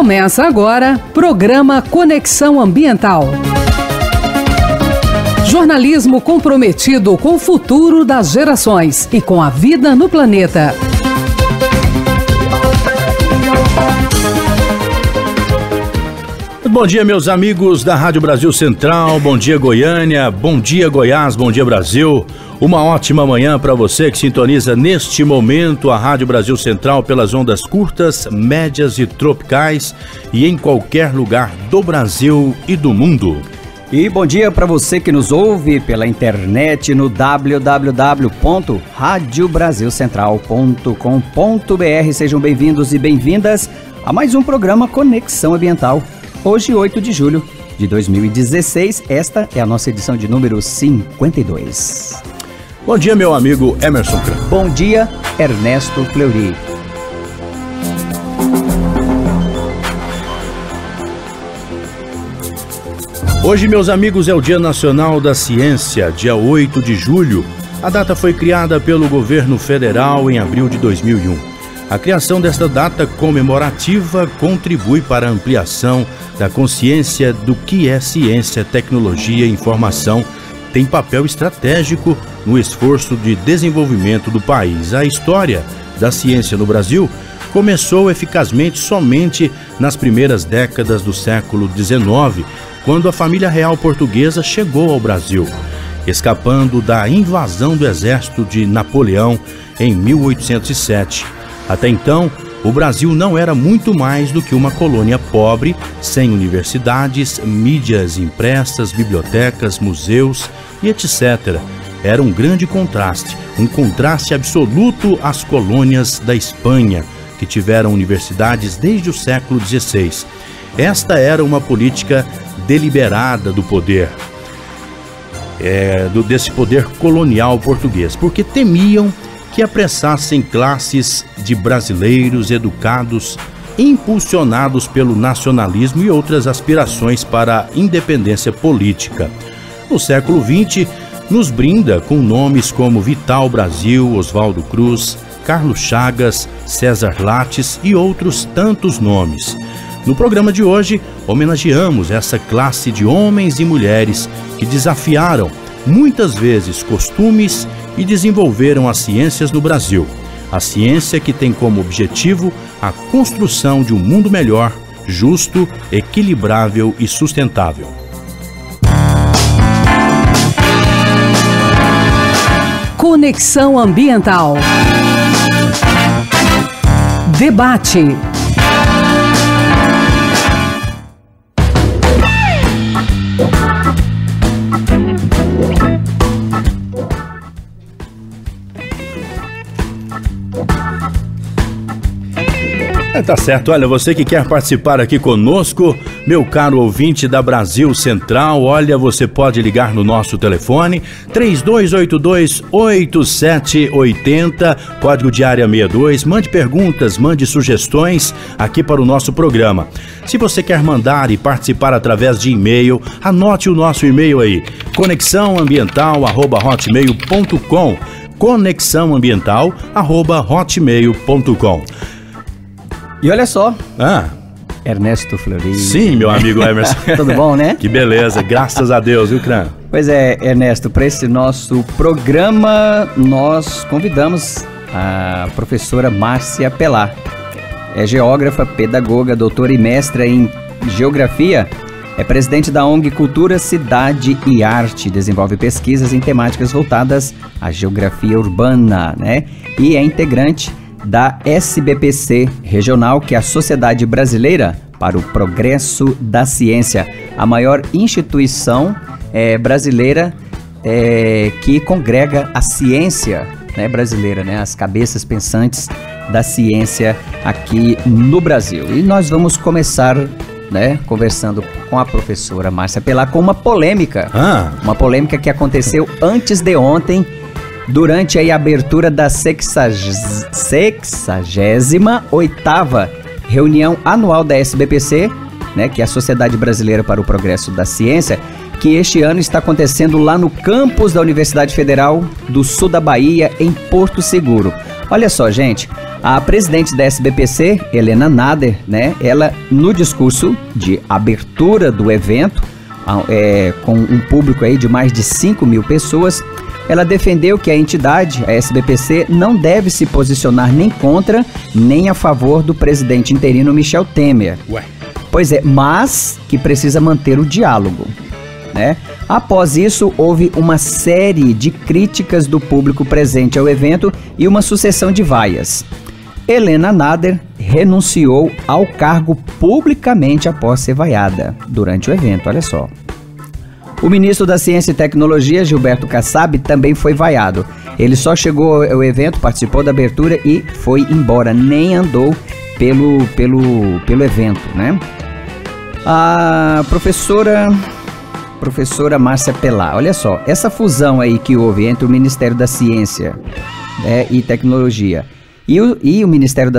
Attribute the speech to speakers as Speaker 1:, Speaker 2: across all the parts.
Speaker 1: Começa agora, programa Conexão Ambiental. Jornalismo comprometido com o futuro das gerações e com a vida no planeta.
Speaker 2: Bom dia, meus amigos da Rádio Brasil Central, bom dia Goiânia, bom dia Goiás, bom dia Brasil. Uma ótima manhã para você que sintoniza neste momento a Rádio Brasil Central pelas ondas curtas, médias e tropicais e em qualquer lugar do Brasil e do mundo.
Speaker 3: E bom dia para você que nos ouve pela internet no www.radiobrasilcentral.com.br. Sejam bem-vindos e bem-vindas a mais um programa Conexão Ambiental. Hoje, 8 de julho de 2016, esta é a nossa edição de número 52.
Speaker 2: Bom dia, meu amigo Emerson Kran.
Speaker 3: Bom dia, Ernesto Fleury.
Speaker 2: Hoje, meus amigos, é o Dia Nacional da Ciência, dia 8 de julho. A data foi criada pelo governo federal em abril de 2001. A criação desta data comemorativa contribui para a ampliação da consciência do que é ciência, tecnologia e informação, tem papel estratégico no esforço de desenvolvimento do país. A história da ciência no Brasil começou eficazmente somente nas primeiras décadas do século XIX, quando a família real portuguesa chegou ao Brasil, escapando da invasão do exército de Napoleão em 1807. Até então, o Brasil não era muito mais do que uma colônia pobre, sem universidades, mídias impressas, bibliotecas, museus e etc. Era um grande contraste, um contraste absoluto às colônias da Espanha, que tiveram universidades desde o século XVI. Esta era uma política deliberada do poder, desse poder colonial português, porque temiam que apressassem classes de brasileiros educados, impulsionados pelo nacionalismo e outras aspirações para a independência política. No século XX, nos brinda com nomes como Vital Brasil, Oswaldo Cruz, Carlos Chagas, César Lattes e outros tantos nomes. No programa de hoje, homenageamos essa classe de homens e mulheres que desafiaram, muitas vezes, costumes e desenvolveram as ciências no Brasil. A ciência que tem como objetivo a construção de um mundo melhor, justo, equilibrável e sustentável.
Speaker 1: Conexão Ambiental. Debate.
Speaker 2: Tá certo, olha, você que quer participar aqui conosco, meu caro ouvinte da Brasil Central, olha, você pode ligar no nosso telefone 3282-8780, código de área 62, mande perguntas, mande sugestões aqui para o nosso programa. Se você quer mandar e participar através de e-mail, anote o nosso e-mail aí, conexãoambiental@hotmail.com, conexãoambiental@hotmail.com.
Speaker 3: E olha só, Ernesto Fleury.
Speaker 2: Sim, meu amigo Emerson.
Speaker 3: Tudo bom, né?
Speaker 2: Que beleza, graças a Deus, viu, Cran?
Speaker 3: Pois é, Ernesto, para esse nosso programa, nós convidamos a professora Márcia Pelá. É geógrafa, pedagoga, doutora e mestra em geografia. É presidente da ONG Cultura, Cidade e Arte. Desenvolve pesquisas em temáticas voltadas à geografia urbana, né? E é integrante da SBPC Regional, que é a Sociedade Brasileira para o Progresso da Ciência, a maior instituição brasileira que congrega a ciência, né, brasileira, né, as cabeças pensantes da ciência aqui no Brasil. E nós vamos começar, né, conversando com a professora Márcia Pelá com uma polêmica, uma polêmica que aconteceu antes de ontem, durante a abertura da 68ª reunião anual da SBPC, né, que é a Sociedade Brasileira para o Progresso da Ciência, que este ano está acontecendo lá no campus da Universidade Federal do Sul da Bahia, em Porto Seguro. Olha só, gente, a presidente da SBPC, Helena Nader, né, ela no discurso de abertura do evento, com um público aí de mais de 5 mil pessoas, ela defendeu que a entidade, a SBPC, não deve se posicionar nem contra, nem a favor do presidente interino Michel Temer.
Speaker 2: Ué.
Speaker 3: Pois é, mas que precisa manter o diálogo, né? Após isso, houve uma série de críticas do público presente ao evento e uma sucessão de vaias. Helena Nader renunciou ao cargo publicamente após ser vaiada durante o evento, olha só. O ministro da Ciência e Tecnologia, Gilberto Kassab, também foi vaiado. Ele só chegou ao evento, participou da abertura e foi embora, nem andou pelo evento, né? A professora Márcia Pelá, olha só, essa fusão aí que houve entre o Ministério da Ciência, né, e Tecnologia e o Ministério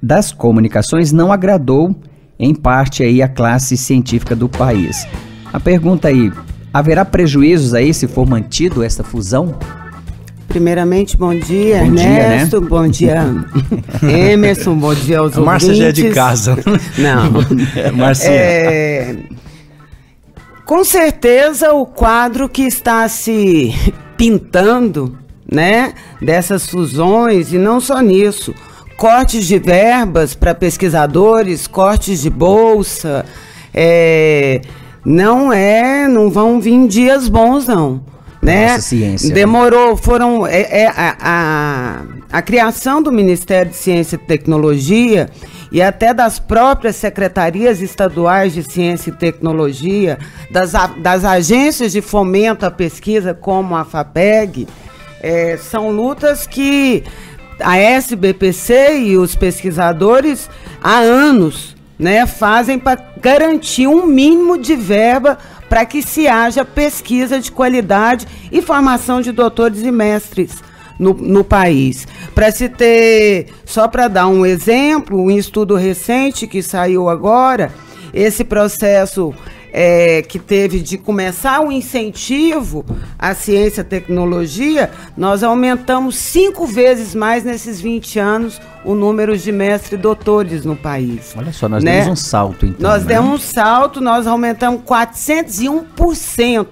Speaker 3: das Comunicações não agradou, em parte, aí a classe científica do país. A pergunta aí, haverá prejuízos aí se for mantido essa fusão?
Speaker 4: Primeiramente, bom dia,
Speaker 3: bom
Speaker 4: Ernesto,
Speaker 3: dia, né?
Speaker 4: Bom dia, Emerson, bom dia aos ouvintes.
Speaker 2: A Márcia já é de casa.
Speaker 4: Não.
Speaker 2: Márcia.
Speaker 4: Com certeza o quadro que está se pintando, né, dessas fusões, e não só nisso, cortes de verbas para pesquisadores, cortes de bolsa, não vão vir dias bons, não. Né?
Speaker 3: Nossa ciência.
Speaker 4: Demorou, a criação do Ministério de Ciência e Tecnologia e até das próprias secretarias estaduais de Ciência e Tecnologia, das agências de fomento à pesquisa, como a FAPEG, são lutas que a SBPC e os pesquisadores há anos, né, fazem para garantir um mínimo de verba para que se haja pesquisa de qualidade e formação de doutores e mestres no país. Para se ter, só para dar um exemplo, um estudo recente que saiu agora, esse processo que teve de começar o incentivo à ciência e tecnologia, nós aumentamos 5 vezes mais nesses 20 anos o número de mestres e doutores no país.
Speaker 3: Olha só, nós demos um salto, então.
Speaker 4: Nós demos um salto, nós aumentamos 401%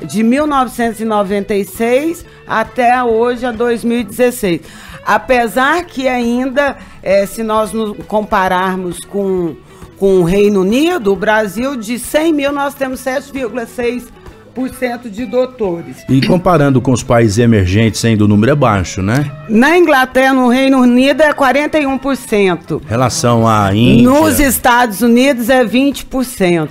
Speaker 4: de 1996 até hoje, a 2016. Apesar que ainda, se nós nos compararmos com o Reino Unido, o Brasil, de 100 mil, nós temos 7,6% de doutores.
Speaker 2: E comparando com os países emergentes, ainda o número é baixo, né?
Speaker 4: Na Inglaterra, no Reino Unido, é 41%.
Speaker 2: Em relação à Índia...
Speaker 4: Nos Estados Unidos, é 20%.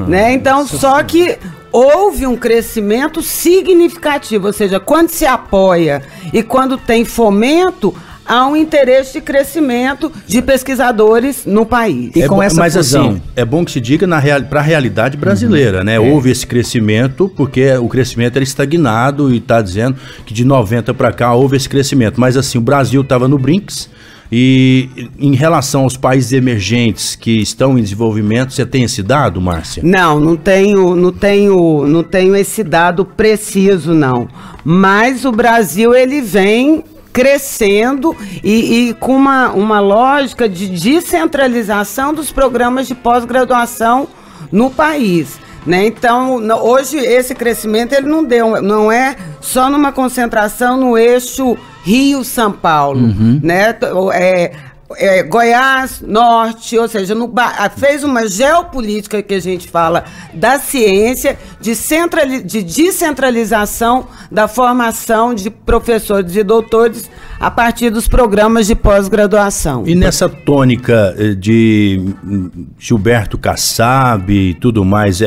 Speaker 4: Né? Então, só que houve um crescimento significativo, ou seja, quando se apoia e quando tem fomento, há um interesse de crescimento de pesquisadores no país.
Speaker 3: E com essa fusão,
Speaker 2: assim, é bom que se diga para a realidade brasileira, né? Houve esse crescimento, porque o crescimento era estagnado e está dizendo que de 90 para cá houve esse crescimento. Mas assim, o Brasil estava no BRICS e em relação aos países emergentes que estão em desenvolvimento, você tem esse dado, Márcia?
Speaker 4: Não tenho esse dado preciso, não. Mas o Brasil, ele vem crescendo e com uma lógica de descentralização dos programas de pós-graduação no país, né? Então, hoje esse crescimento ele não é só numa concentração no eixo Rio-São Paulo, né? Goiás, Norte, ou seja, fez uma geopolítica que a gente fala da ciência, de descentralização da formação de professores e doutores a partir dos programas de pós-graduação.
Speaker 2: E nessa tônica de Gilberto Kassab e tudo mais,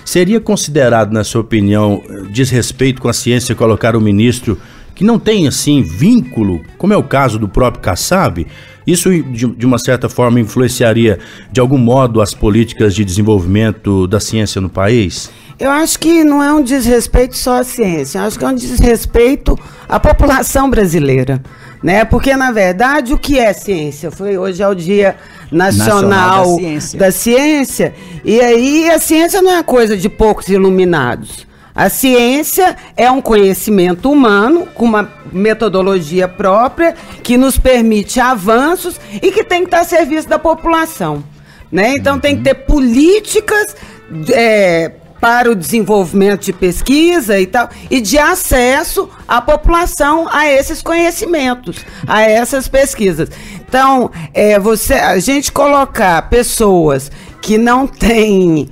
Speaker 2: seria considerado, na sua opinião, desrespeito com a ciência colocar o ministro que não tem, assim, vínculo, como é o caso do próprio Kassab? Isso, de uma certa forma, influenciaria, de algum modo, as políticas de desenvolvimento da ciência no país?
Speaker 4: Eu acho que não é um desrespeito só à ciência, eu acho que é um desrespeito à população brasileira, né? Porque, na verdade, o que é ciência? Hoje é o Dia Nacional da Ciência, e aí a ciência não é coisa de poucos iluminados. A ciência é um conhecimento humano com uma metodologia própria que nos permite avanços e que tem que estar a serviço da população, né? Então tem que ter políticas para o desenvolvimento de pesquisa e tal, e de acesso à população a esses conhecimentos, a essas pesquisas. Então, a gente colocar pessoas que não têm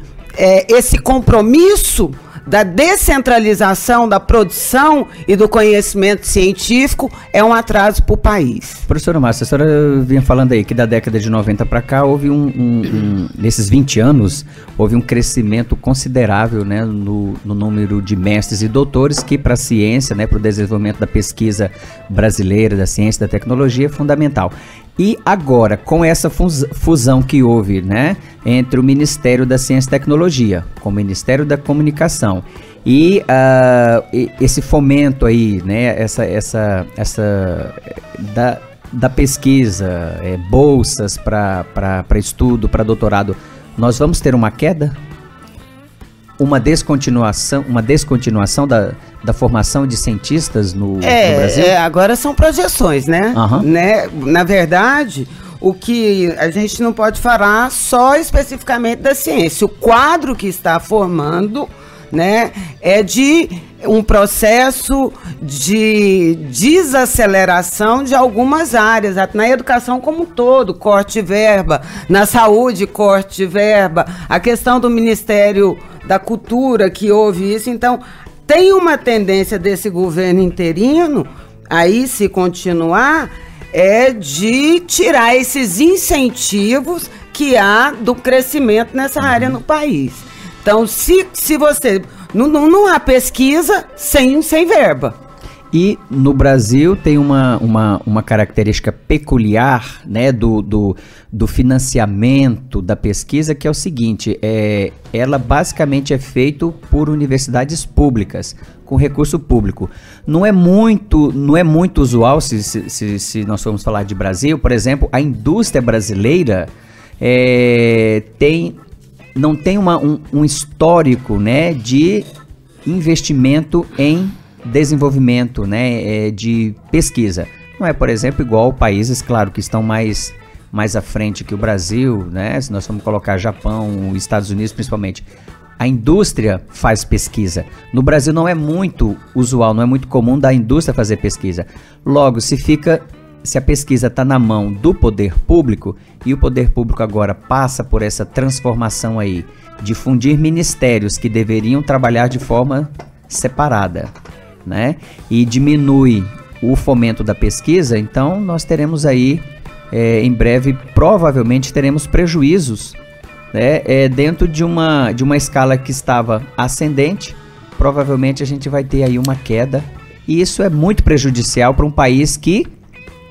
Speaker 4: esse compromisso da descentralização da produção e do conhecimento científico é um atraso para o país.
Speaker 3: Professora Márcia, a senhora vinha falando aí que da década de 90 para cá houve nesses 20 anos, houve um crescimento considerável, né, no número de mestres e doutores que para a ciência, né, para o desenvolvimento da pesquisa brasileira, da ciência e da tecnologia é fundamental. E agora, com essa fusão que houve, né, entre o Ministério da Ciência e Tecnologia, com o Ministério da Comunicação e esse fomento aí, né, da pesquisa, bolsas para estudo, para doutorado, nós vamos ter uma queda? Uma descontinuação da formação de cientistas no Brasil?
Speaker 4: Agora são projeções, né?
Speaker 3: Uhum.
Speaker 4: Né? Na verdade, o que a gente não pode falar só especificamente da ciência. O quadro que está formando, né, é de um processo de desaceleração de algumas áreas, na educação como um todo, corte de verba, na saúde, corte de verba, a questão do Ministério da Cultura, que houve isso. Então, tem uma tendência desse governo interino, aí se continuar, de tirar esses incentivos que há do crescimento nessa área no país. Então, se você... Não há pesquisa sem verba.
Speaker 3: E no Brasil tem uma característica peculiar, né, do financiamento da pesquisa, que é o seguinte, ela basicamente é feita por universidades públicas, com recurso público. Não é muito usual, se nós formos falar de Brasil, por exemplo, a indústria brasileira não tem um histórico, né, de investimento em desenvolvimento, né, de pesquisa. Não é, por exemplo, igual países, claro, que estão mais à frente que o Brasil, né, se nós formos colocar Japão, Estados Unidos principalmente. A indústria faz pesquisa. No Brasil não é muito usual, não é muito comum da indústria fazer pesquisa. Logo, se a pesquisa está na mão do poder público, e o poder público agora passa por essa transformação aí, de fundir ministérios que deveriam trabalhar de forma separada, né, e diminui o fomento da pesquisa, então nós teremos aí, em breve, provavelmente teremos prejuízos, né, dentro de uma escala que estava ascendente, provavelmente a gente vai ter aí uma queda, e isso é muito prejudicial para um país que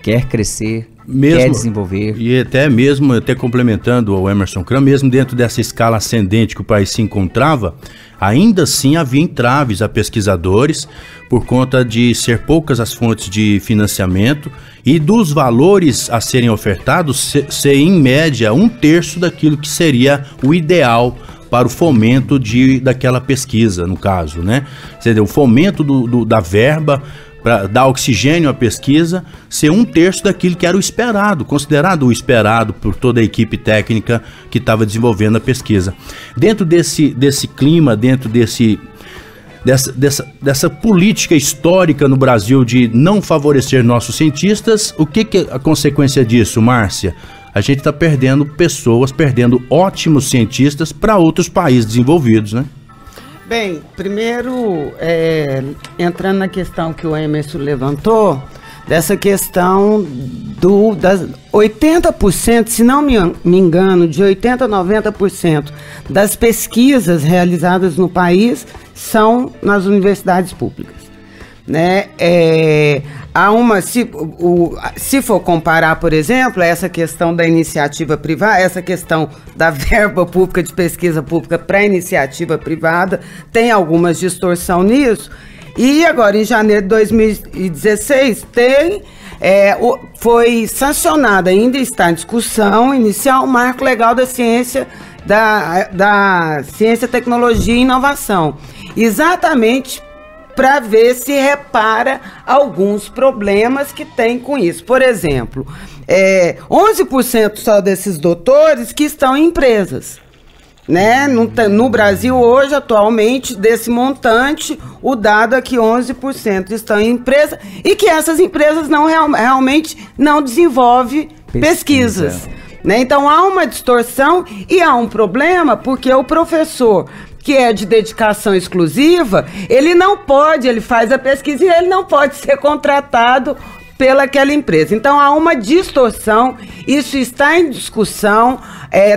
Speaker 3: quer crescer, quer desenvolver.
Speaker 2: E até complementando o Emerson Kram, mesmo dentro dessa escala ascendente que o país se encontrava, ainda assim havia entraves a pesquisadores por conta de ser poucas as fontes de financiamento e dos valores a serem ofertados ser em média 1/3 daquilo que seria o ideal para o fomento daquela pesquisa, no caso, né? O fomento da verba para dar oxigênio à pesquisa, ser 1/3 daquilo que era o esperado, considerado o esperado por toda a equipe técnica que estava desenvolvendo a pesquisa. Dentro desse clima, dentro dessa política histórica no Brasil de não favorecer nossos cientistas, o que é a consequência disso, Márcia? A gente está perdendo pessoas, perdendo ótimos cientistas para outros países desenvolvidos, né?
Speaker 4: Bem, primeiro, entrando na questão que o Emerson levantou, dessa questão das 80%, se não me engano, de 80% a 90% das pesquisas realizadas no país são nas universidades públicas, né? Se for comparar, por exemplo, essa questão da iniciativa privada, essa questão da verba pública de pesquisa pública para a iniciativa privada, tem alguma distorção nisso. E agora, em janeiro de 2016, foi sancionado, ainda está em discussão, iniciar o marco legal da ciência, da ciência, tecnologia e inovação. exatamente para ver se repara alguns problemas que tem com isso. Por exemplo, 11% só desses doutores que estão em empresas. Né? No Brasil hoje, atualmente, desse montante, o dado é que 11% estão em empresa e que essas empresas realmente não desenvolvem pesquisas. Né? Então há uma distorção e há um problema porque o professor que é de dedicação exclusiva, ele faz a pesquisa e ele não pode ser contratado pelaquela empresa. Então há uma distorção, isso está em discussão,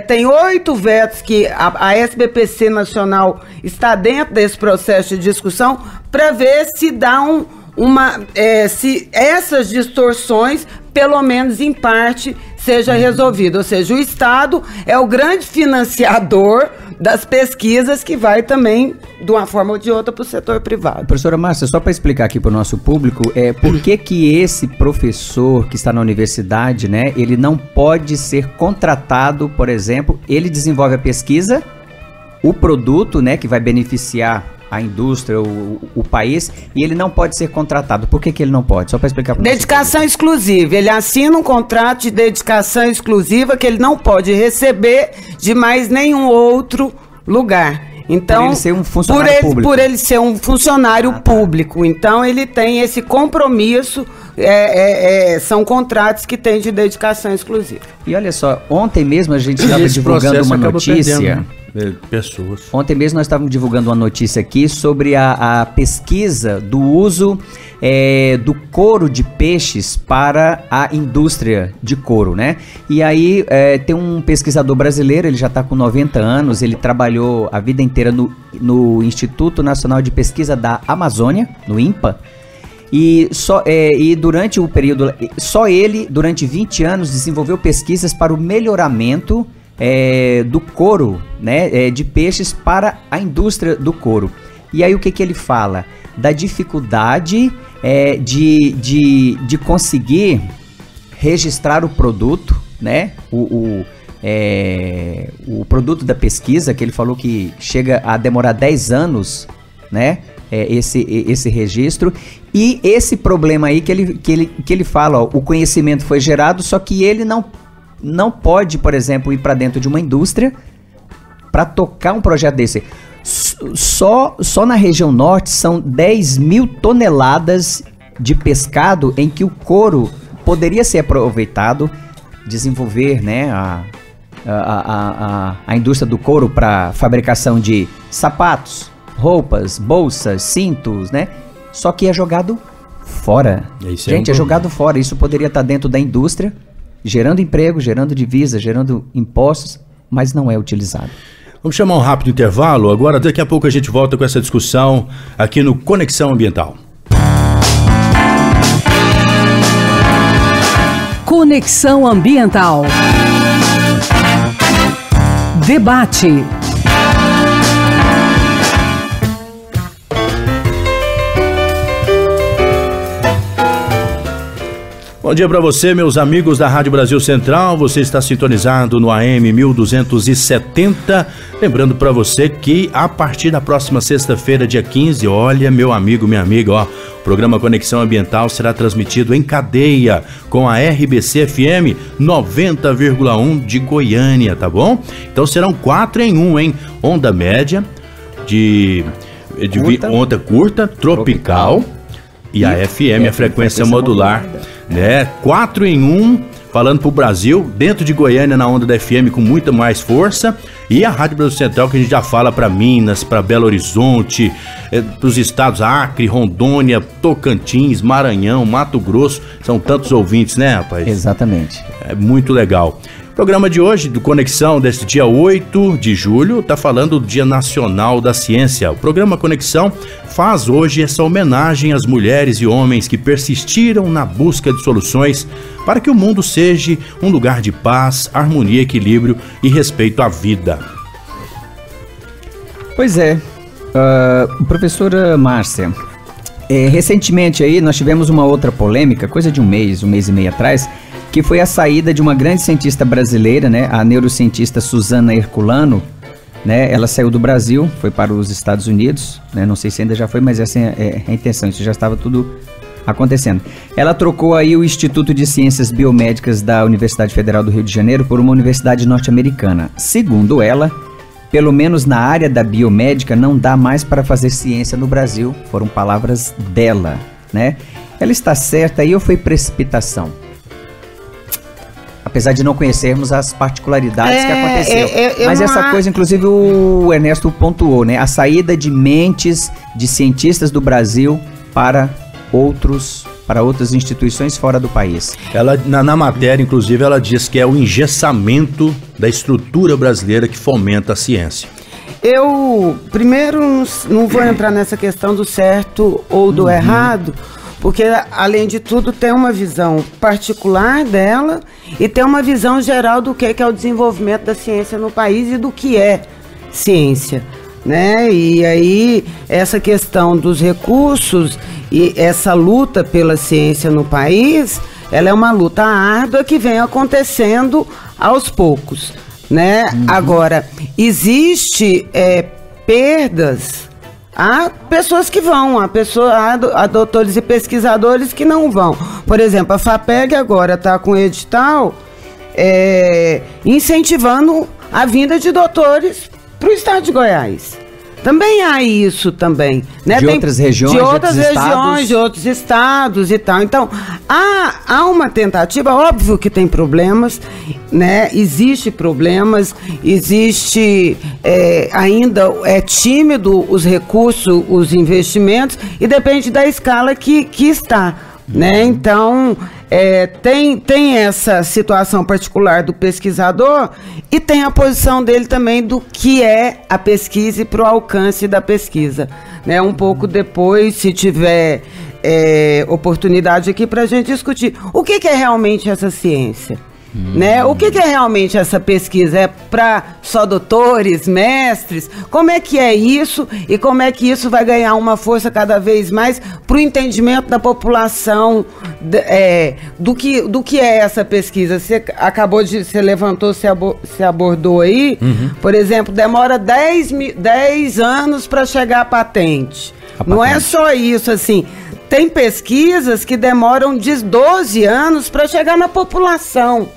Speaker 4: tem 8 vetos que a SBPC Nacional está dentro desse processo de discussão para ver se dá se essas distorções, pelo menos em parte, seja resolvido. Ou seja, o Estado é o grande financiador das pesquisas que vai também, de uma forma ou de outra, para o setor privado.
Speaker 3: Professora Márcia, só para explicar aqui para o nosso público, por que esse professor que está na universidade, né, ele não pode ser contratado, por exemplo, ele desenvolve a pesquisa, o produto, né, que vai beneficiar a indústria, o país, e ele não pode ser contratado. Por que ele não pode? Só para explicar para você.
Speaker 4: Dedicação exclusiva. Ele assina um contrato de dedicação exclusiva que ele não pode receber de mais nenhum outro lugar. Então,
Speaker 3: por ele ser um funcionário público.
Speaker 4: Por ele ser um funcionário público. Então, ele tem esse compromisso, são contratos que tem de dedicação exclusiva.
Speaker 3: E olha só, ontem mesmo a gente estava divulgando uma notícia.
Speaker 2: Pessoas.
Speaker 3: Ontem mesmo nós estávamos divulgando uma notícia aqui sobre a pesquisa do uso do couro de peixes para a indústria de couro, né? E aí tem um pesquisador brasileiro, ele já está com 90 anos, ele trabalhou a vida inteira no Instituto Nacional de Pesquisa da Amazônia, no INPA, e durante o período, só ele, durante 20 anos, desenvolveu pesquisas para o melhoramento do couro, né, de peixes para a indústria do couro. E aí o que ele fala? Da dificuldade de conseguir registrar o produto, né, o produto da pesquisa, que ele falou que chega a demorar 10 anos, né, esse registro, e esse problema aí que ele fala, ó, o conhecimento foi gerado, só que ele não pode, por exemplo, ir para dentro de uma indústria para tocar um projeto desse. Só na região norte são 10 mil toneladas de pescado em que o couro poderia ser aproveitado, desenvolver, né, a indústria do couro para fabricação de sapatos, roupas, bolsas, cintos, né? Só que é jogado fora. Gente, é jogado fora. Isso poderia estar dentro da indústria, gerando emprego, gerando divisa, gerando impostos, mas não é utilizado.
Speaker 2: Vamos chamar um rápido intervalo. Agora, daqui a pouco a gente volta com essa discussão aqui no Conexão Ambiental.
Speaker 1: Conexão Ambiental. Debate.
Speaker 2: Bom dia para você, meus amigos da Rádio Brasil Central. Você está sintonizado no AM 1270. Lembrando para você que a partir da próxima sexta-feira, dia 15, olha, meu amigo, minha amiga, ó, o programa Conexão Ambiental será transmitido em cadeia com a RBC FM 90,1 de Goiânia, tá bom? Então serão 4 em 1, hein? Onda média, onda curta, tropical. E a FM, a frequência modular, né? 4 em 1, falando pro Brasil, dentro de Goiânia na onda da FM com muita mais força. E a Rádio Brasil Central, que a gente já fala para Minas, para Belo Horizonte, pros estados Acre, Rondônia, Tocantins, Maranhão, Mato Grosso. São tantos ouvintes, né, rapaz?
Speaker 3: Exatamente.
Speaker 2: É muito legal. O programa de hoje, do Conexão, deste dia 8 de julho, está falando do Dia Nacional da Ciência. O programa Conexão faz hoje essa homenagem às mulheres e homens que persistiram na busca de soluções para que o mundo seja um lugar de paz, harmonia, equilíbrio e respeito à vida.
Speaker 3: Pois é, professora Márcia, recentemente aí nós tivemos uma outra polêmica, coisa de um mês e meio atrás, que foi a saída de uma grande cientista brasileira, né, a neurocientista Suzana Herculano, né? Ela saiu do Brasil, foi para os Estados Unidos, né? Não sei se ainda já foi, mas essa é a intenção, isso já estava tudo acontecendo. Ela trocou aí o Instituto de Ciências Biomédicas da Universidade Federal do Rio de Janeiro por uma universidade norte-americana. Segundo ela, pelo menos na área da biomédica, não dá mais para fazer ciência no Brasil. Foram palavras dela, né? Ela está certa aí ou foi precipitação? Apesar de não conhecermos as particularidades que aconteceu. Mas essa coisa, inclusive, o Ernesto pontuou, né? A saída de mentes de cientistas do Brasil para outras instituições fora do país.
Speaker 2: Ela, na matéria, inclusive, ela diz que é o engessamento da estrutura brasileira que fomenta a ciência.
Speaker 4: Eu, primeiro, não vou entrar nessa questão do certo ou do errado, porque, além de tudo, tem uma visão particular dela e tem uma visão geral do que é o desenvolvimento da ciência no país e do que é ciência, né? E aí, essa questão dos recursos e essa luta pela ciência no país, ela é uma luta árdua que vem acontecendo aos poucos, né? Agora, existe perdas. Há pessoas que vão, há doutores e pesquisadores que não vão. Por exemplo, a FAPEG agora está com edital incentivando a vinda de doutores para o estado de Goiás. Também há isso também, né?
Speaker 3: De outras regiões,
Speaker 4: de outras regiões, de outros estados e tal. Então, há uma tentativa, óbvio que tem problemas, né? Existe problemas, ainda é tímido os recursos, os investimentos, e depende da escala que está, né? Então, tem essa situação particular do pesquisador e tem a posição dele também do que é a pesquisa e para o alcance da pesquisa, né? Um pouco depois, se tiver oportunidade aqui para a gente discutir o que é realmente essa ciência. Né? O que é realmente essa pesquisa? É para só doutores, mestres? Como é que é isso e como é que isso vai ganhar uma força cada vez mais para o entendimento da população do que é essa pesquisa? Você levantou, você abordou aí, por exemplo, demora 10 anos para chegar a patente. Não é só isso, assim. Tem pesquisas que demoram de 12 anos para chegar na população.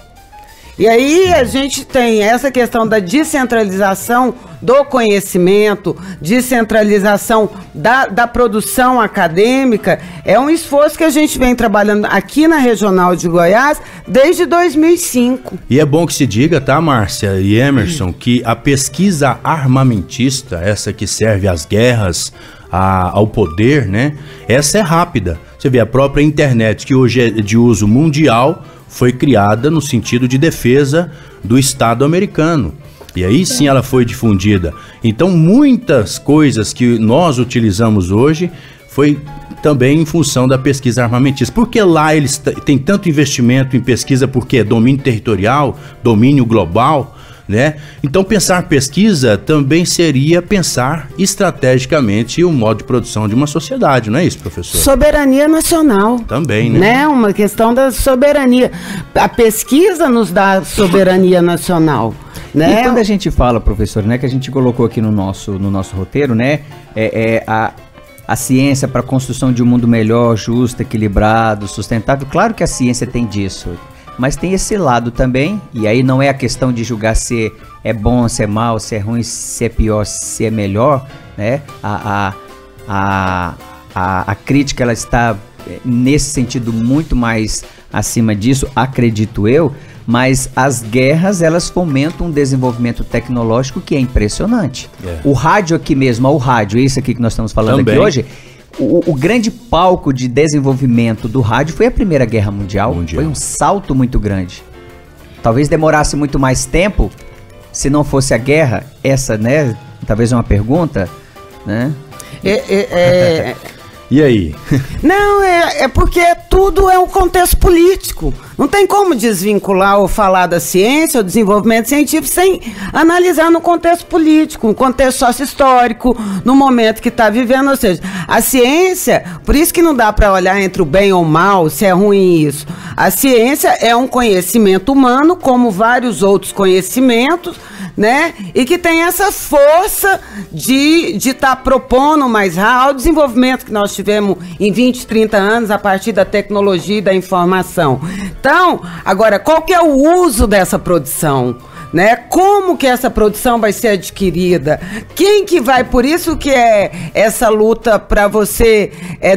Speaker 4: E aí a gente tem essa questão da descentralização do conhecimento, descentralização da produção acadêmica. É um esforço que a gente vem trabalhando aqui na Regional de Goiás desde 2005.
Speaker 2: E é bom que se diga, tá, Márcia e Emerson, que a pesquisa armamentista, essa que serve às guerras, ao poder, né? Essa é rápida. Você vê, a própria internet, que hoje é de uso mundial, foi criada no sentido de defesa do Estado americano. E aí sim ela foi difundida. Então muitas coisas que nós utilizamos hoje foi também em função da pesquisa armamentista. Porque lá eles têm tanto investimento em pesquisa, porque é domínio territorial, domínio global, né? Então pensar pesquisa também seria pensar estrategicamente o modo de produção de uma sociedade, não é isso, professor?
Speaker 4: Soberania nacional.
Speaker 2: Também, né?
Speaker 4: Uma questão da soberania. A pesquisa nos dá soberania nacional. Né?
Speaker 3: E quando a gente fala, professor, né, que a gente colocou aqui no nosso roteiro, né, a ciência para a construção de um mundo melhor, justo, equilibrado, sustentável, claro que a ciência tem disso. Mas tem esse lado também, e aí não é a questão de julgar se é bom, se é mal, se é ruim, se é pior, se é melhor, né? A crítica, ela está nesse sentido muito mais acima disso, acredito eu, mas as guerras, elas fomentam um desenvolvimento tecnológico que é impressionante. O rádio aqui mesmo, o rádio, isso aqui que nós estamos falando também aqui hoje, o grande palco de desenvolvimento do rádio foi a Primeira Guerra Mundial. Foi um salto muito grande. Talvez demorasse muito mais tempo se não fosse a guerra. Essa, né? Talvez uma pergunta, né?
Speaker 2: E aí?
Speaker 4: Não, é porque tudo é um contexto político. Não tem como desvincular ou falar da ciência, o desenvolvimento científico, sem analisar no contexto político, no contexto sócio-histórico, no momento que está vivendo. Ou seja, a ciência, por isso que não dá para olhar entre o bem ou o mal, se é ruim isso. A ciência é um conhecimento humano, como vários outros conhecimentos, né? E que tem essa força de estar propondo mais rápido o desenvolvimento que nós tivemos em 20, 30 anos a partir da tecnologia e da informação. Então, agora, qual que é o uso dessa produção? Né? Como que essa produção vai ser adquirida? Quem que vai? Por isso que é essa luta para você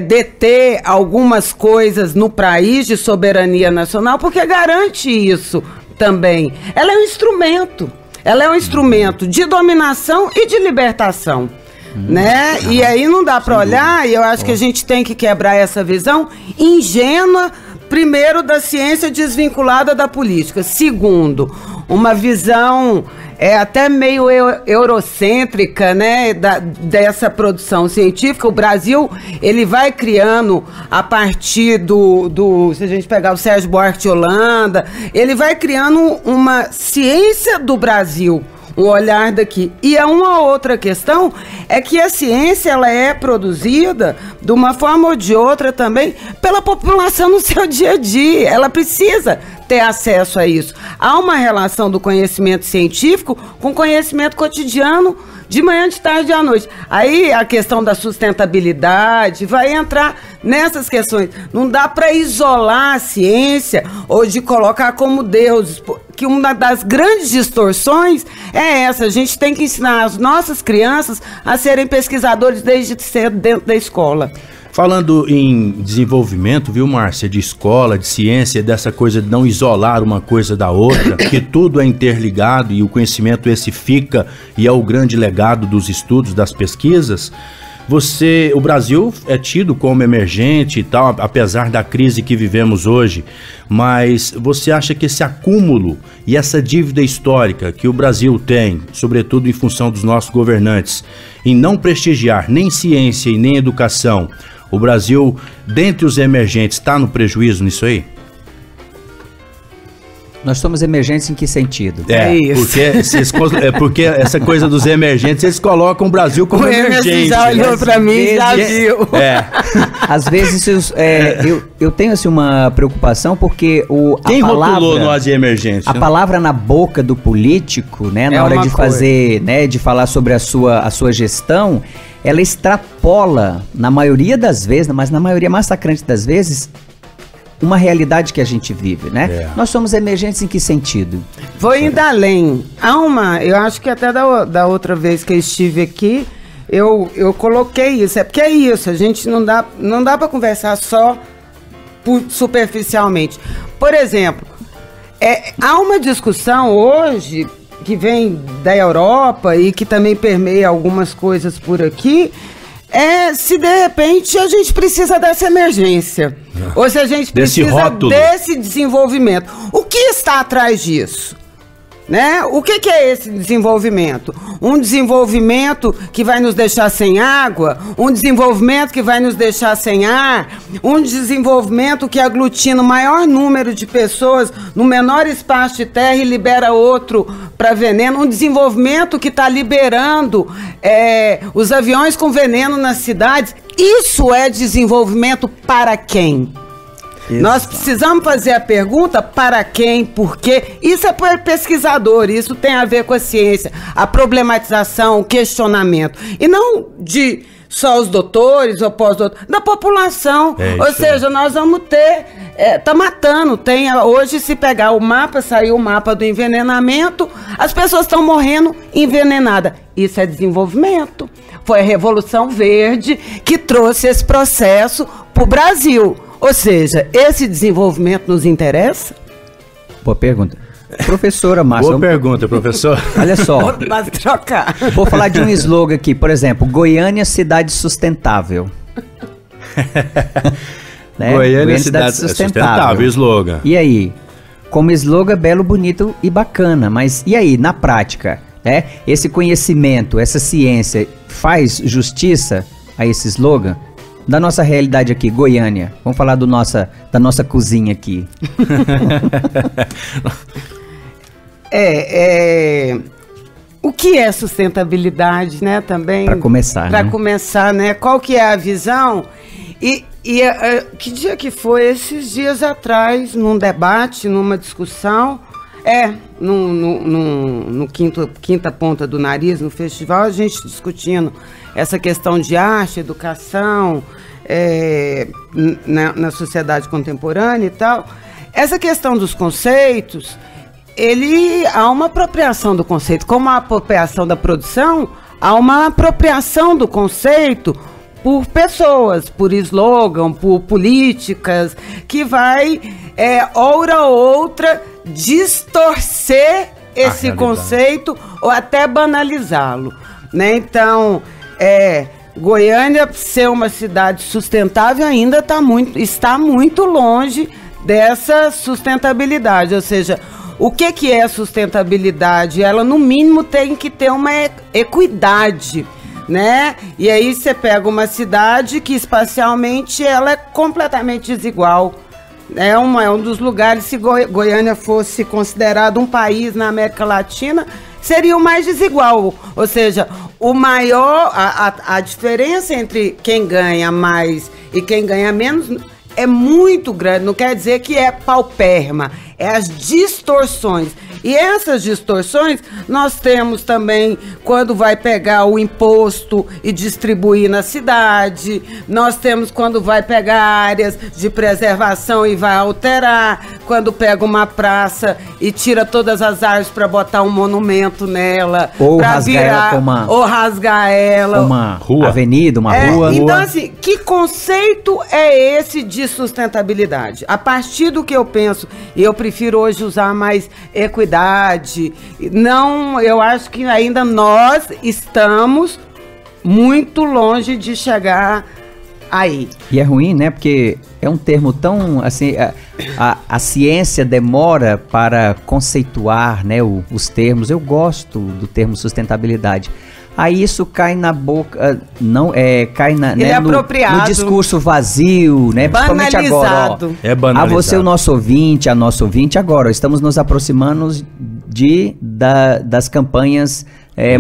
Speaker 4: deter algumas coisas no país de soberania nacional, porque garante isso também. Ela é um instrumento. Ela é um instrumento de dominação e de libertação. Né? E aí não dá para olhar, e eu acho que a gente tem que quebrar essa visão ingênua, primeiro, da ciência desvinculada da política. Segundo, uma visão até meio eurocêntrica, né, dessa produção científica. O Brasil, ele vai criando, a partir se a gente pegar o Sérgio Buarque de Holanda, ele vai criando uma ciência do Brasil, um olhar daqui. E uma outra questão é que a ciência, ela é produzida de uma forma ou de outra também pela população no seu dia a dia. Ela precisa ter acesso a isso. Há uma relação do conhecimento científico com conhecimento cotidiano, de manhã, de tarde e à noite. Aí a questão da sustentabilidade vai entrar nessas questões. Não dá para isolar a ciência ou de colocar como Deus, que uma das grandes distorções é essa. A gente tem que ensinar as nossas crianças a serem pesquisadores desde cedo dentro da escola.
Speaker 2: Falando em desenvolvimento, viu, Márcia, de escola, de ciência, dessa coisa de não isolar uma coisa da outra, que tudo é interligado e o conhecimento esse fica e é o grande legado dos estudos, das pesquisas. O Brasil é tido como emergente e tal, apesar da crise que vivemos hoje, mas você acha que esse acúmulo e essa dívida histórica que o Brasil tem, sobretudo em função dos nossos governantes, em não prestigiar nem ciência e nem educação, o Brasil, dentre os emergentes, está no prejuízo nisso aí?
Speaker 3: Nós somos emergentes em que sentido?
Speaker 2: Porque essa coisa dos emergentes, eles colocam o Brasil como emergente.
Speaker 4: Já olhou para mim, já viu.
Speaker 3: Às vezes eu tenho assim, uma preocupação porque
Speaker 2: quem rotulou nós de emergentes?
Speaker 3: A palavra na boca do político, né, na hora de fazer, né, de falar sobre a sua gestão, ela extrapola, na maioria das vezes, mas na maioria massacrante das vezes, uma realidade que a gente vive, né? Nós somos emergentes em que sentido?
Speaker 4: Vou indo além. Eu acho que até da outra vez que eu estive aqui, eu coloquei isso. É porque é isso, a gente não dá para conversar só superficialmente. Por exemplo, há uma discussão hoje que vem da Europa e que também permeia algumas coisas por aqui, se de repente a gente precisa dessa emergência, ou se a gente precisa desse desenvolvimento. O que está atrás disso? Né? O que é esse desenvolvimento? Um desenvolvimento que vai nos deixar sem água, um desenvolvimento que vai nos deixar sem ar, um desenvolvimento que aglutina o maior número de pessoas no menor espaço de terra e libera outro para veneno, um desenvolvimento que está liberando os aviões com veneno nas cidades. Isso é desenvolvimento para quem? Exato. Nós precisamos fazer a pergunta para quem, por quê. Isso é para pesquisador, isso tem a ver com a ciência, a problematização, o questionamento. E não de só os doutores ou pós-doutores, da população. Ou seja, nós vamos ter... tá matando. Hoje, se pegar o mapa, saiu o mapa do envenenamento, as pessoas estão morrendo envenenadas. Isso é desenvolvimento. Foi a Revolução Verde que trouxe esse processo para o Brasil. Ou seja, esse desenvolvimento nos interessa?
Speaker 3: Boa pergunta. Professora Márcia.
Speaker 2: Boa pergunta, professor.
Speaker 3: Olha só.
Speaker 4: Mas trocar.
Speaker 3: Vou falar de um slogan aqui, por exemplo, Goiânia Cidade Sustentável. Né?
Speaker 2: Goiânia Cidade Sustentável, slogan.
Speaker 3: E aí? Como slogan belo, bonito e bacana, mas e aí, na prática? Né? Esse conhecimento, essa ciência faz justiça a esse slogan? Da nossa realidade aqui, Goiânia. Vamos falar da nossa cozinha aqui.
Speaker 4: O que é sustentabilidade, né, também?
Speaker 3: Para começar,
Speaker 4: Para começar, né? Qual que é a visão? Que dia que foi? Esses dias atrás, num debate, numa discussão, No quinta ponta do nariz, no festival, a gente discutindo essa questão de arte, educação, na sociedade contemporânea e tal. Essa questão dos conceitos, há uma apropriação do conceito, como a apropriação da produção, há uma apropriação do conceito por pessoas, por slogan, por políticas, que vai, hora ou outra, distorcer esse conceito ou até banalizá-lo, né? Então, Goiânia ser uma cidade sustentável ainda está muito longe dessa sustentabilidade, ou seja, o que é sustentabilidade? Ela, no mínimo, tem que ter uma equidade, né? E aí você pega uma cidade que espacialmente ela é completamente desigual. É um dos lugares, se Goiânia fosse considerado um país na América Latina, seria o mais desigual. Ou seja, a diferença entre quem ganha mais e quem ganha menos é muito grande. Não quer dizer que é paupérrima, é as distorções. E essas distorções nós temos também quando vai pegar o imposto e distribuir na cidade, nós temos quando vai pegar áreas de preservação e vai alterar, quando pega uma praça e tira todas as árvores para botar um monumento nela,
Speaker 3: ou rasgar ela
Speaker 4: uma
Speaker 3: rua, avenida, uma rua.
Speaker 4: Então, assim, que conceito é esse de sustentabilidade? A partir do que eu penso, e eu prefiro hoje usar mais equidade. Não, eu acho que ainda nós estamos muito longe de chegar aí.
Speaker 3: E é ruim, né? Porque é um termo tão, assim, a ciência demora para conceituar, né, os termos. Eu gosto do termo sustentabilidade. Aí isso cai na boca, cai no discurso vazio, né? Principalmente agora, ó.
Speaker 2: É banalizado.
Speaker 3: A você, o nosso ouvinte, a nossa ouvinte, agora, estamos nos aproximando das campanhas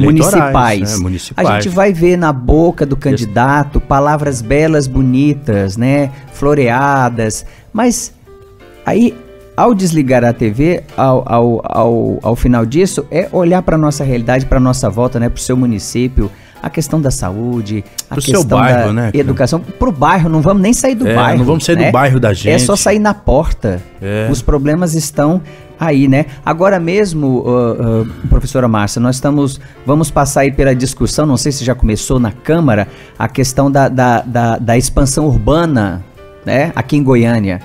Speaker 3: municipais.
Speaker 2: Municipais.
Speaker 3: A gente vai ver na boca do candidato palavras belas, bonitas, né? Floreadas, mas aí, ao desligar a TV, ao final disso, é olhar para a nossa realidade, para a nossa volta, né, para o seu município, a questão da saúde, a questão
Speaker 2: bairro,
Speaker 3: da educação. Para o bairro, não vamos nem sair do bairro.
Speaker 2: Não vamos sair do bairro da gente.
Speaker 3: É só sair na porta. Os problemas estão aí, né? Agora mesmo, professora Márcia, vamos passar aí pela discussão, não sei se já começou na Câmara, a questão da expansão urbana, né, aqui em Goiânia.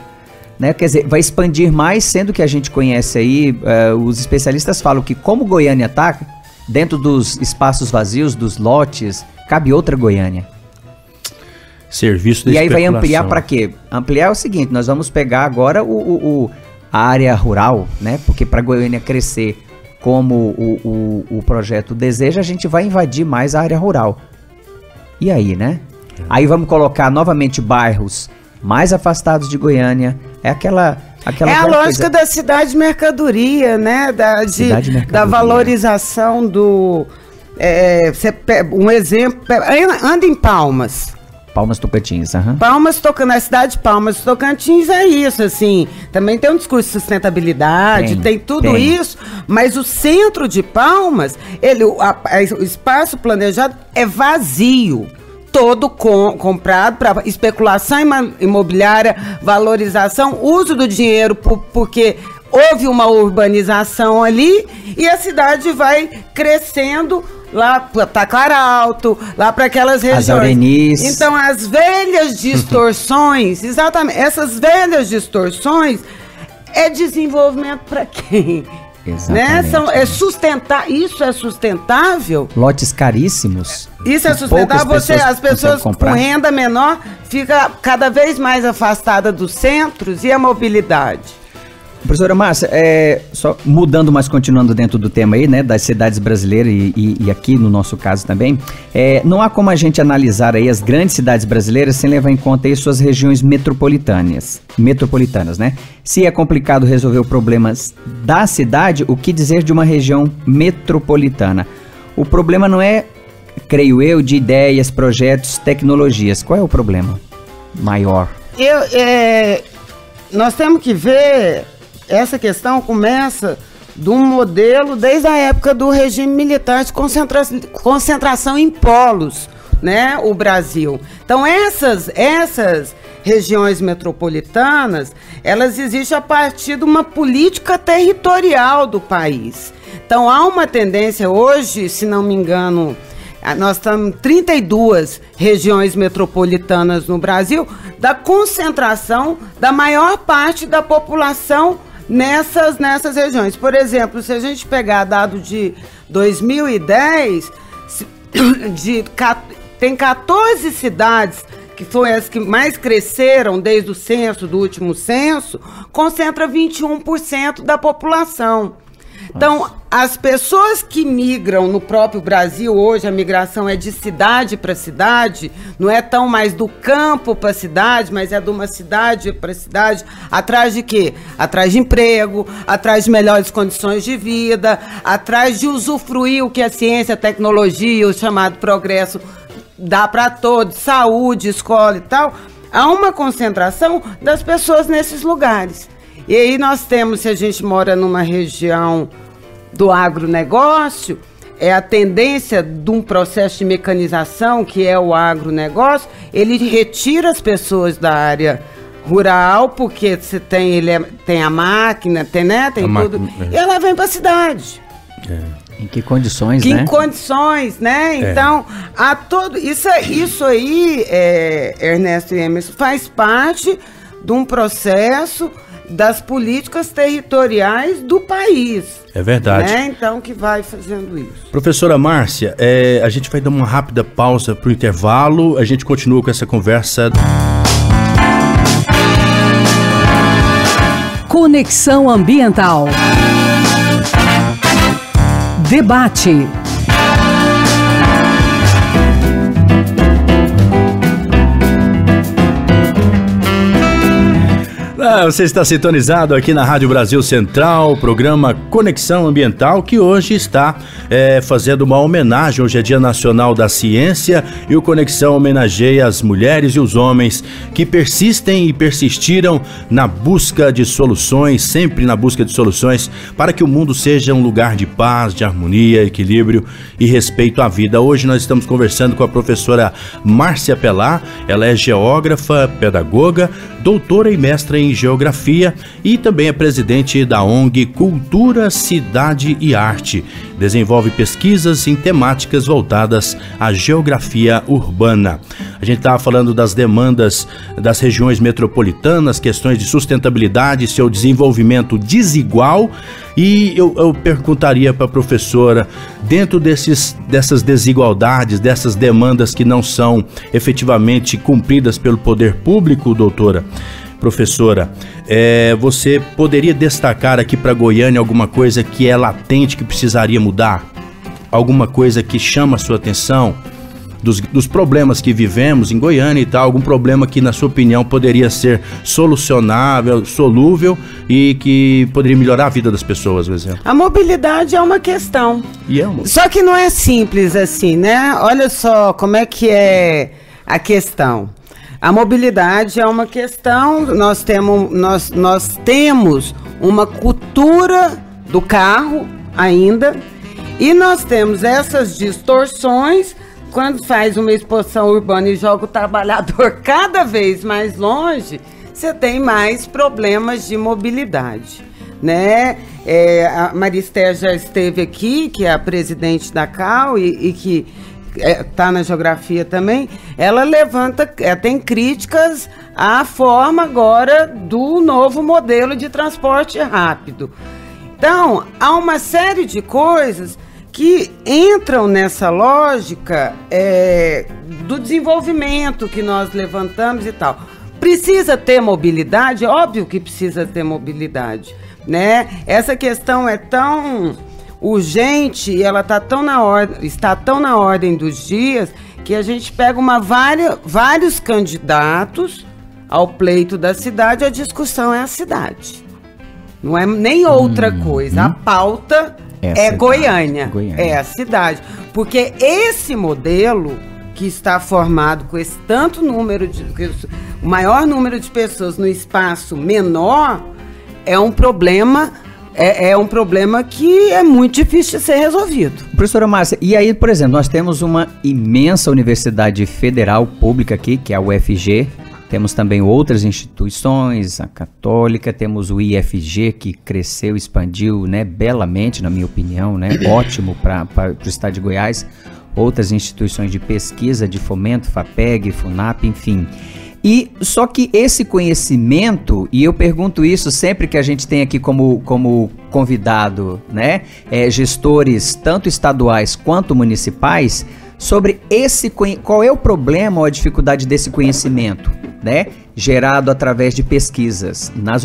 Speaker 3: Né? Quer dizer, vai expandir mais, sendo que a gente conhece aí, os especialistas falam que como Goiânia está, dentro dos espaços vazios, dos lotes, cabe outra Goiânia.
Speaker 2: Serviço de
Speaker 3: especulação. E aí vai ampliar para quê? Ampliar é o seguinte, nós vamos pegar agora a área rural, né? Porque para Goiânia crescer como o projeto deseja, a gente vai invadir mais a área rural. E aí, né? Aí vamos colocar novamente bairros mais afastados de Goiânia, é a
Speaker 4: lógica da cidade mercadoria, né? Da valorização do... um exemplo, anda em Palmas.
Speaker 3: Palmas Tocantins,
Speaker 4: na cidade de Palmas Tocantins é isso, assim, também tem um discurso de sustentabilidade, tem tudo isso, mas o centro de Palmas, o espaço planejado é vazio. Todo comprado para especulação imobiliária, valorização, uso do dinheiro porque houve uma urbanização ali e a cidade vai crescendo lá para Taquara Alto, lá para aquelas regiões.
Speaker 3: As Arenis.
Speaker 4: Então, as velhas distorções, exatamente, essas velhas distorções é desenvolvimento para quem?
Speaker 3: Exatamente.
Speaker 4: Né? Isso é sustentável?
Speaker 3: Lotes caríssimos.
Speaker 4: Isso é sustentável. As pessoas com renda menor ficam cada vez mais afastadas dos centros e a mobilidade.
Speaker 3: Professora Márcia, só mudando, mas continuando dentro do tema aí, né, das cidades brasileiras e aqui no nosso caso também, não há como a gente analisar aí as grandes cidades brasileiras sem levar em conta aí suas regiões metropolitanas, né? Se é complicado resolver os problemas da cidade, o que dizer de uma região metropolitana? O problema não é, creio eu, de ideias, projetos, tecnologias. Qual é o problema maior?
Speaker 4: Nós temos que ver... Essa questão começa de um modelo desde a época do regime militar de concentração em polos, né, o Brasil. Então essas regiões metropolitanas, elas existem a partir de uma política territorial do país. Então há uma tendência hoje, se não me engano, nós estamos em 32 regiões metropolitanas no Brasil, da concentração da maior parte da população nessas regiões. Por exemplo, se a gente pegar dado de 2010, tem 14 cidades que foram as que mais cresceram desde o censo, do último censo, concentra 21% da população. Então, as pessoas que migram no próprio Brasil, hoje a migração é de cidade para cidade, não é tão mais do campo para a cidade, mas é de uma cidade para cidade, atrás de quê? Atrás de emprego, atrás de melhores condições de vida, atrás de usufruir o que a ciência, a tecnologia, o chamado progresso dá para todos, saúde, escola e tal. Há uma concentração das pessoas nesses lugares. E aí nós temos, se a gente mora numa região do agronegócio, é a tendência de um processo de mecanização, que é o agronegócio, ele retira as pessoas da área rural, porque você tem a máquina, tem tudo, e ela vem para a cidade.
Speaker 3: Em que condições,
Speaker 4: né? Em condições, né? Então, há todo... Isso aí, Ernesto e Emerson, faz parte de um processo das políticas territoriais do país.
Speaker 2: É verdade.
Speaker 4: Né? Então, que vai fazendo isso.
Speaker 2: Professora Márcia, a gente vai dar uma rápida pausa para o intervalo, a gente continua com essa conversa.
Speaker 1: Conexão Ambiental. Debate.
Speaker 2: Você está sintonizado aqui na Rádio Brasil Central, programa Conexão Ambiental, que hoje está fazendo uma homenagem. Hoje é Dia Nacional da Ciência e o Conexão homenageia as mulheres e os homens que persistem e persistiram na busca de soluções, sempre na busca de soluções, para que o mundo seja um lugar de paz, de harmonia, equilíbrio e respeito à vida. Hoje nós estamos conversando com a professora Márcia Pelá. Ela é geógrafa, pedagoga, doutora e mestra em Geografia e também é presidente da ONG Cultura, Cidade e Arte. Desenvolve pesquisas em temáticas voltadas à geografia urbana. A gente estava falando das demandas das regiões metropolitanas, questões de sustentabilidade, seu desenvolvimento desigual, e eu perguntaria para a professora, dentro dessas desigualdades, dessas demandas que não são efetivamente cumpridas pelo poder público, professora, você poderia destacar aqui para Goiânia alguma coisa que é latente, que precisaria mudar? Alguma coisa que chama a sua atenção? Dos problemas que vivemos em Goiânia e tal, algum problema que, na sua opinião, poderia ser solucionável, solúvel e que poderia melhorar a vida das pessoas, por exemplo?
Speaker 4: A mobilidade é uma questão. Só que não é simples assim, né? Olha só como é que é a questão. A mobilidade é uma questão, nós temos uma cultura do carro ainda, e nós temos essas distorções quando faz uma exposição urbana e joga o trabalhador cada vez mais longe, você tem mais problemas de mobilidade, né? A Maristé já esteve aqui, que é a presidente da CAL e que está na geografia também, ela tem críticas à forma agora do novo modelo de transporte rápido. Então, há uma série de coisas que entram nessa lógica do desenvolvimento que nós levantamos e tal. Precisa ter mobilidade? Óbvio que precisa ter mobilidade, né? Essa questão é tão urgente e ela está tão na ordem dos dias que a gente pega vários candidatos ao pleito da cidade, a discussão é a cidade. Não é nem outra coisa. A pauta é Goiânia, é a cidade. Porque esse modelo que está formado com esse tanto número o maior número de pessoas no espaço menor é um problema é um problema que é muito difícil de ser resolvido.
Speaker 3: Professora Márcia, e aí, por exemplo, nós temos uma imensa universidade federal pública aqui, que é a UFG, temos também outras instituições, a Católica, temos o IFG, que cresceu, expandiu, né, belamente, na minha opinião, né, ótimo para o estado de Goiás, outras instituições de pesquisa, de fomento, FAPEG, FUNAP, enfim. E só que esse conhecimento, e eu pergunto isso sempre que a gente tem aqui como convidado, né, gestores tanto estaduais quanto municipais, sobre qual é o problema ou a dificuldade desse conhecimento, né, gerado através de pesquisas nas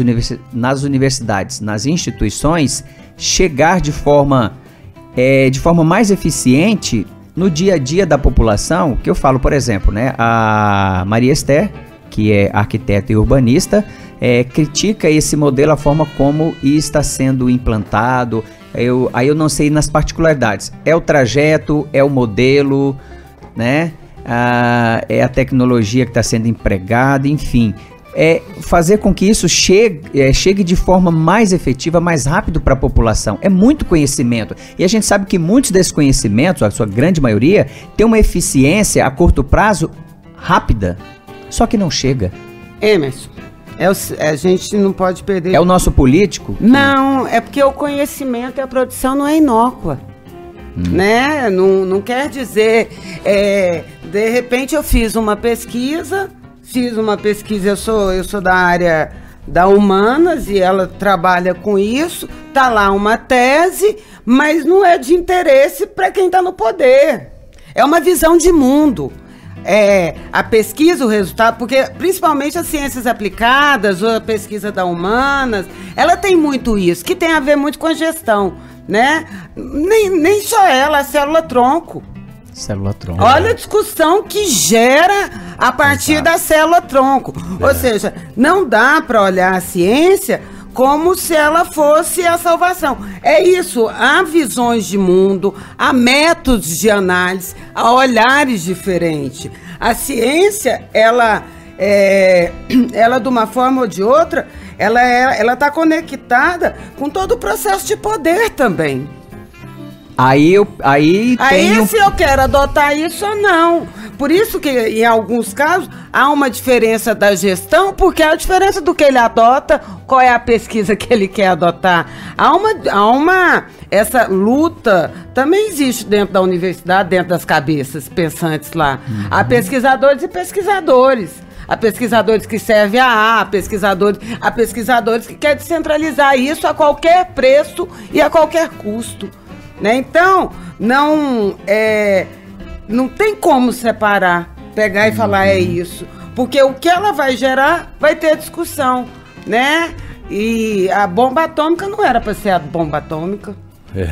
Speaker 3: universidades, nas instituições, chegar de forma mais eficiente no dia a dia da população, que eu falo, por exemplo, né, a Maria Esther, que é arquiteta e urbanista, critica esse modelo, a forma como está sendo implantado. Aí eu não sei nas particularidades. É o trajeto, é o modelo, né? É a tecnologia que está sendo empregada, enfim. Fazer com que isso chegue de forma mais efetiva, mais rápido para a população. É muito conhecimento. E a gente sabe que muitos desses conhecimentos, a sua grande maioria, tem uma eficiência a curto prazo rápida, só que não chega.
Speaker 4: Emerson, a gente não pode perder...
Speaker 3: É o nosso político?
Speaker 4: Não, é porque o conhecimento e a produção não é inócua. Né? Não quer dizer... de repente eu fiz uma pesquisa, eu sou da área da humanas e ela trabalha com isso, tá lá uma tese, mas não é de interesse para quem está no poder. É uma visão de mundo. A pesquisa, o resultado, porque principalmente as ciências aplicadas, ou a pesquisa da humanas, ela tem muito isso, que tem a ver muito com a gestão, né? Nem só ela, a célula-tronco.
Speaker 3: Célula-tronco.
Speaker 4: Olha a discussão que gera a partir da célula-tronco. Ou seja, não dá para olhar a ciência como se ela fosse a salvação. É isso, há visões de mundo, há métodos de análise, há olhares diferentes. A ciência, ela de uma forma ou de outra, ela está conectada com todo o processo de poder também.
Speaker 3: Aí
Speaker 4: se eu quero adotar isso ou não. Por isso que, em alguns casos, há uma diferença da gestão, porque há a diferença do que ele adota, qual é a pesquisa que ele quer adotar. Essa luta também existe dentro da universidade, dentro das cabeças pensantes lá. Há pesquisadores e pesquisadores. Há pesquisadores que servem há pesquisadores que querem descentralizar isso a qualquer preço e a qualquer custo. Né? Então, não tem como separar, pegar e falar é isso, porque o que ela vai gerar vai ter discussão, né? E a bomba atômica não era para ser a bomba atômica,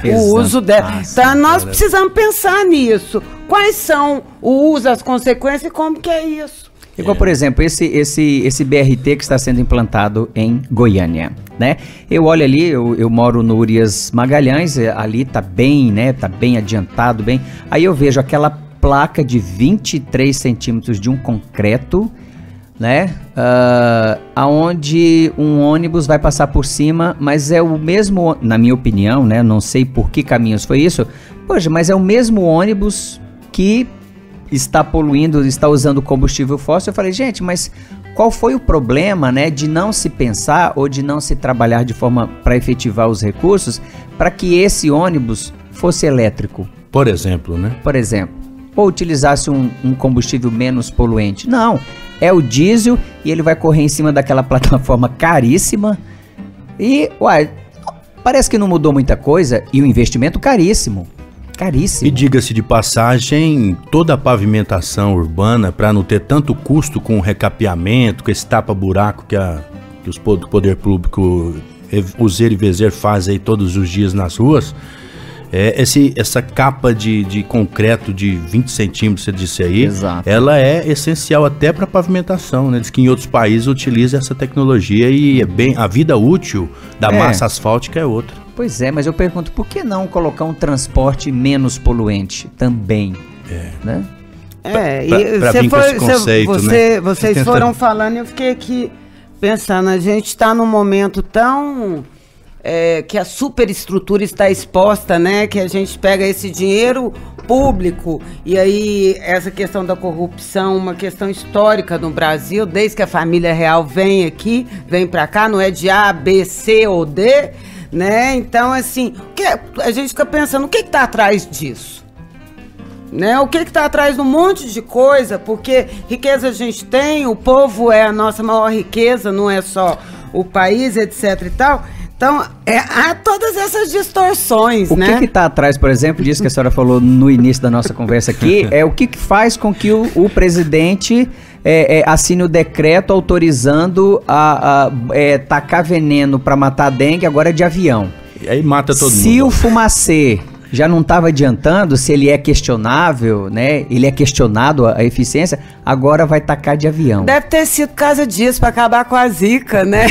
Speaker 4: o uso dela. Então, nós precisamos pensar nisso. Quais são o uso, as consequências e como que é isso?
Speaker 3: Igual, por exemplo, esse BRT que está sendo implantado em Goiânia, né? Eu olho ali, eu moro no Urias Magalhães, ali tá bem, né? Tá bem adiantado, bem. Aí eu vejo aquela placa de 23 centímetros de um concreto, né? Aonde um ônibus vai passar por cima, mas é o mesmo, na minha opinião, né? Não sei por que caminhos foi isso. Poxa, mas é o mesmo ônibus que está poluindo, está usando combustível fóssil. Eu falei, gente, mas qual foi o problema, né, de não se pensar ou de não se trabalhar de forma para efetivar os recursos para que esse ônibus fosse elétrico?
Speaker 2: Por exemplo, né?
Speaker 3: Por exemplo, ou utilizasse um combustível menos poluente. Não, é o diesel e ele vai correr em cima daquela plataforma caríssima e, parece que não mudou muita coisa e o investimento caríssimo. Caríssimo.
Speaker 2: E diga-se de passagem, toda a pavimentação urbana, para não ter tanto custo com o recapeamento, com esse tapa-buraco que o poder público, o Zero e Vezer, faz aí todos os dias nas ruas, essa capa de concreto de 20 centímetros, você disse aí,
Speaker 3: exato,
Speaker 2: ela é essencial até para pavimentação, né? Diz que em outros países utiliza essa tecnologia e a vida útil da massa asfáltica é outra.
Speaker 3: Pois é, mas eu pergunto, por que não colocar um transporte menos poluente também? Né?
Speaker 4: Vocês foram falando e eu fiquei aqui pensando, a gente está num momento tão que a superestrutura está exposta, né? Que a gente pega esse dinheiro público e aí essa questão da corrupção, uma questão histórica no Brasil, desde que a família real vem para cá, não é de A, B, C ou D, né? Então, assim, a gente fica pensando, o que está atrás disso? Né? O que está atrás de um monte de coisa, porque riqueza a gente tem, o povo é a nossa maior riqueza, não é só o país, etc e tal. Então, há todas essas distorções, né?
Speaker 3: O que está atrás, por exemplo, disso que a senhora falou no início da nossa conversa aqui, é o que faz com que o presidente assine o decreto autorizando a tacar veneno para matar dengue agora de avião.
Speaker 2: E aí mata todo mundo.
Speaker 3: Se o Fumacê já não estava adiantando, se ele é questionável, né? Ele é questionado a eficiência, agora vai tacar de avião.
Speaker 4: Deve ter sido por causa disso, para acabar com a zika, né?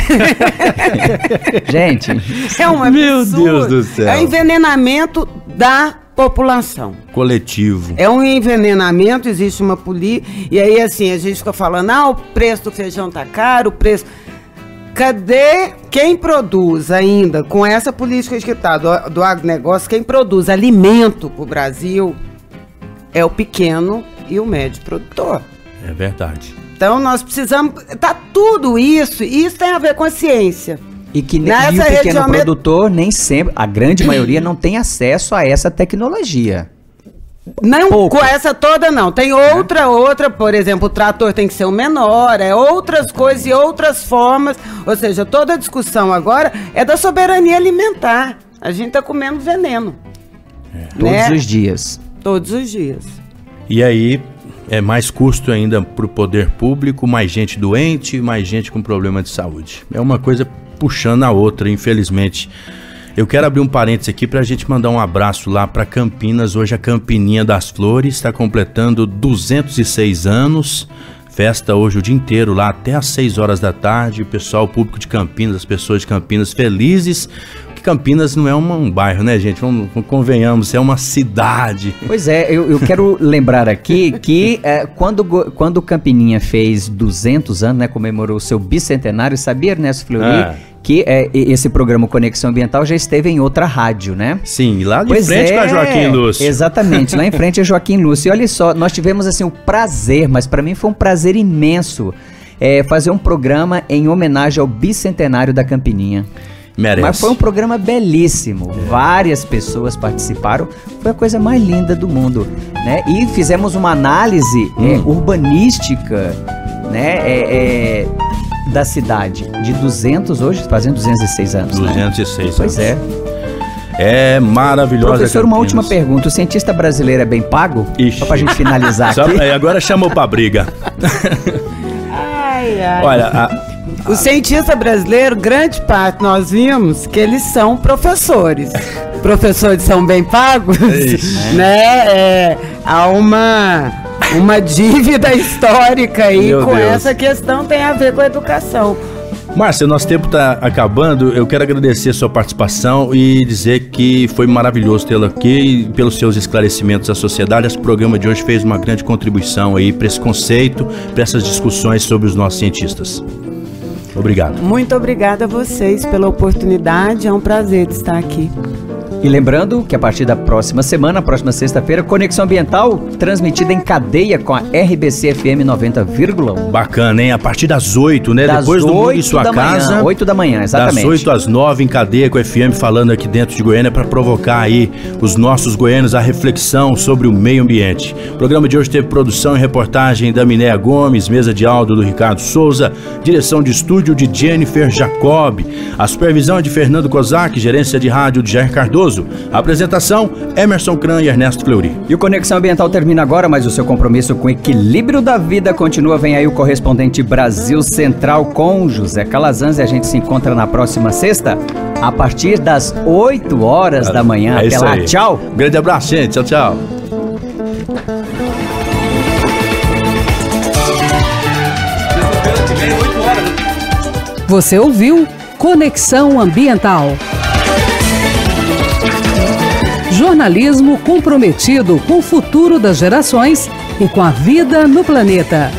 Speaker 3: Gente,
Speaker 4: é um absurdo.
Speaker 2: Meu Deus do céu.
Speaker 4: É envenenamento da população.
Speaker 2: Coletivo.
Speaker 4: É um envenenamento, existe uma política. E aí, assim, a gente fica falando, o preço do feijão tá caro, o preço... Cadê quem produz ainda, com essa política que está do agronegócio, quem produz alimento para o Brasil é o pequeno e o médio produtor.
Speaker 2: É verdade.
Speaker 4: Então nós precisamos, tudo isso tem a ver com a ciência.
Speaker 3: E o pequeno produtor nem sempre, a grande maioria não tem acesso a essa tecnologia.
Speaker 4: Não, pouco. Com essa toda não. Tem outra, por exemplo, o trator tem que ser o menor, outras coisas e outras formas. Ou seja, toda a discussão agora é da soberania alimentar. A gente tá comendo veneno.
Speaker 3: Todos os dias.
Speaker 4: Todos os dias.
Speaker 2: E aí é mais custo ainda pro poder público, mais gente doente, mais gente com problema de saúde. É uma coisa puxando a outra, infelizmente. Eu quero abrir um parênteses aqui para a gente mandar um abraço lá para Campinas. Hoje a Campininha das Flores está completando 206 anos. Festa hoje o dia inteiro lá até às 6 horas da tarde. O pessoal, o público de Campinas, as pessoas de Campinas felizes. Porque Campinas não é um bairro, né, gente? Convenhamos, é uma cidade.
Speaker 3: Pois é, eu quero lembrar aqui que quando Campininha fez 200 anos, né, comemorou o seu bicentenário, sabia, Ernesto Fleury? Que esse programa Conexão Ambiental já esteve em outra rádio, né?
Speaker 2: Sim, lá de frente com a Joaquim Lúcio.
Speaker 3: Exatamente, lá em frente a Joaquim Lúcio. E olha só, nós tivemos assim o prazer, mas para mim foi um prazer imenso, fazer um programa em homenagem ao bicentenário da Campininha.
Speaker 2: Merece.
Speaker 3: Mas foi um programa belíssimo, várias pessoas participaram, foi a coisa mais linda do mundo, né? E fizemos uma análise urbanística, né? Da cidade, de 200 hoje, fazendo 206 anos,
Speaker 2: 206
Speaker 3: né?
Speaker 2: anos.
Speaker 3: Pois é.
Speaker 2: É maravilhosa.
Speaker 3: Professor, uma última pergunta, o cientista brasileiro é bem pago?
Speaker 2: Ixi.
Speaker 3: Só pra gente finalizar aqui.
Speaker 2: Agora chamou pra briga.
Speaker 4: Ai.
Speaker 2: Olha,
Speaker 4: o cientista brasileiro, grande parte, nós vimos que eles são professores. Professores são bem pagos, né? Há uma dívida histórica aí. Meu com Deus. Essa questão tem a ver com a educação.
Speaker 2: Márcia, nosso tempo está acabando. Eu quero agradecer a sua participação e dizer que foi maravilhoso tê-la aqui e pelos seus esclarecimentos à sociedade. Esse programa de hoje fez uma grande contribuição aí para esse conceito, para essas discussões sobre os nossos cientistas. Obrigado.
Speaker 4: Muito obrigada a vocês pela oportunidade. É um prazer estar aqui.
Speaker 3: E lembrando que a partir da próxima semana, próxima sexta-feira, Conexão Ambiental, transmitida em cadeia com a RBC FM 90,1.
Speaker 2: Bacana, hein? A partir das 8, né?
Speaker 3: Das
Speaker 2: Depois do Mundo em Sua Casa.
Speaker 3: Manhã, 8 da manhã, exatamente.
Speaker 2: Das 8 às 9, em cadeia com a FM, falando aqui dentro de Goiânia, para provocar aí os nossos goianos a reflexão sobre o meio ambiente. O programa de hoje teve produção e reportagem da Minéia Gomes, mesa de áudio do Ricardo Souza, direção de estúdio de Jennifer Jacob, a supervisão é de Fernando Kozak, gerência de rádio de Jair Cardoso. A apresentação, Emerson Kran e Ernesto Fleury.
Speaker 3: E o Conexão Ambiental termina agora, mas o seu compromisso com o equilíbrio da vida continua. Vem aí o correspondente Brasil Central com José Calazans e a gente se encontra na próxima sexta, a partir das 8 horas da manhã. Até lá, tchau.
Speaker 2: Um grande abraço, gente. Tchau, tchau.
Speaker 1: Você ouviu Conexão Ambiental. Jornalismo comprometido com o futuro das gerações e com a vida no planeta.